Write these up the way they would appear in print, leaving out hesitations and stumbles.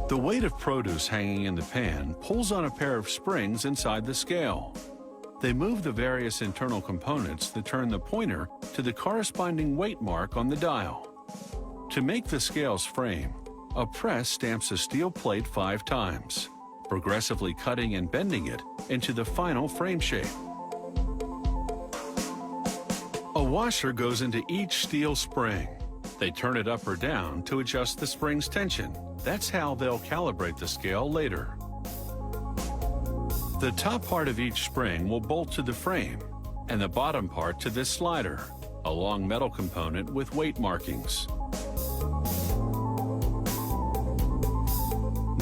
The weight of produce hanging in the pan pulls on a pair of springs inside the scale. They move the various internal components that turn the pointer to the corresponding weight mark on the dial. To make the scale's frame, a press stamps a steel plate 5 times, progressively cutting and bending it into the final frame shape. A washer goes into each steel spring. They turn it up or down to adjust the spring's tension. That's how they'll calibrate the scale later. The top part of each spring will bolt to the frame, and the bottom part to this slider, a long metal component with weight markings.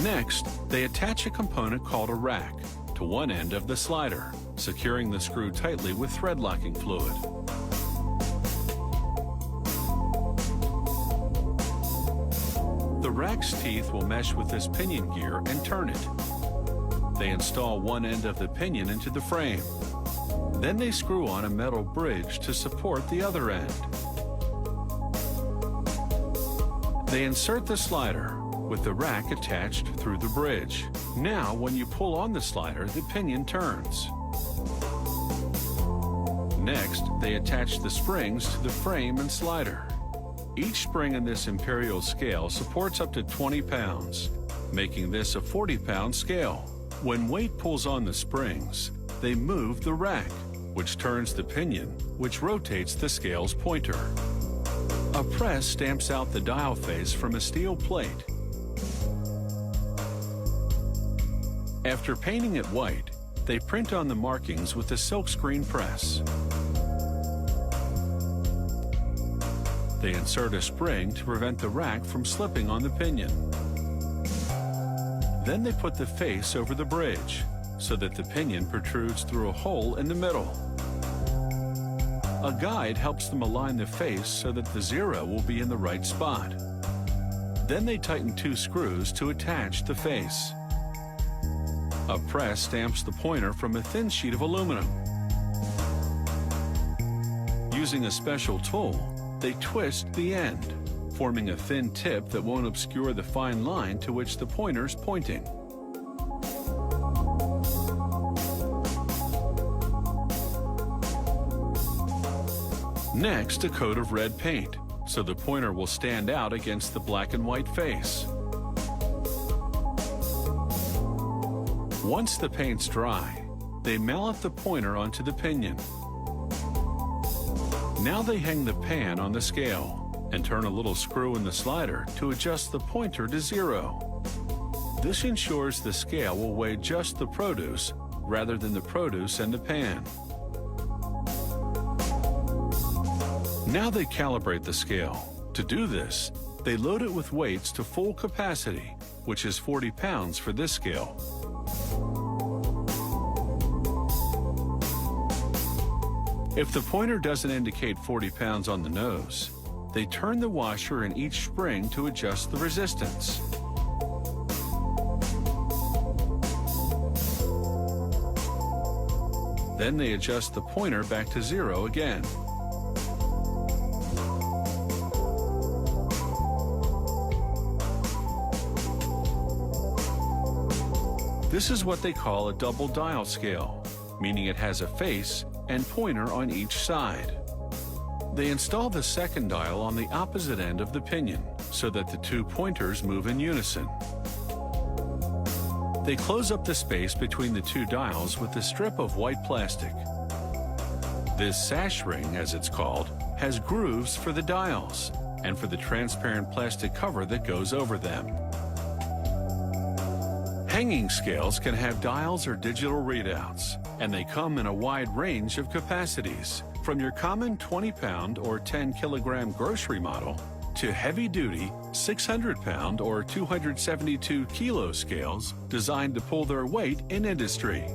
Next, they attach a component called a rack to one end of the slider, securing the screw tightly with thread locking fluid. The rack's teeth will mesh with this pinion gear and turn it. They install one end of the pinion into the frame. Then they screw on a metal bridge to support the other end. They insert the slider with the rack attached through the bridge. Now, when you pull on the slider, the pinion turns. Next, they attach the springs to the frame and slider. Each spring in this imperial scale supports up to 20 pounds, making this a 40-pound scale. When weight pulls on the springs, they move the rack, which turns the pinion, which rotates the scale's pointer. A press stamps out the dial face from a steel plate. After painting it white, they print on the markings with a silkscreen press. They insert a spring to prevent the rack from slipping on the pinion. Then they put the face over the bridge so that the pinion protrudes through a hole in the middle. A guide helps them align the face so that the zero will be in the right spot. Then they tighten 2 screws to attach the face. A press stamps the pointer from a thin sheet of aluminum. Using a special tool, they twist the end, forming a thin tip that won't obscure the fine line to which the pointer's pointing. Next, a coat of red paint, so the pointer will stand out against the black and white face. Once the paint's dry, they mallet the pointer onto the pinion. Now they hang the pan on the scale and turn a little screw in the slider to adjust the pointer to 0. This ensures the scale will weigh just the produce rather than the produce and the pan. Now they calibrate the scale. To do this, they load it with weights to full capacity, which is 40 pounds for this scale. If the pointer doesn't indicate 40 pounds on the nose, they turn the washer in each spring to adjust the resistance. Then they adjust the pointer back to 0 again. This is what they call a double dial scale, meaning it has a face and pointer on each side. They install the second dial on the opposite end of the pinion so that the 2 pointers move in unison. They close up the space between the 2 dials with a strip of white plastic. This sash ring, as it's called, has grooves for the dials and for the transparent plastic cover that goes over them. Hanging scales can have dials or digital readouts, and they come in a wide range of capacities, from your common 20-pound or 10-kilogram grocery model to heavy-duty 600-pound or 272-kilo scales designed to pull their weight in industry.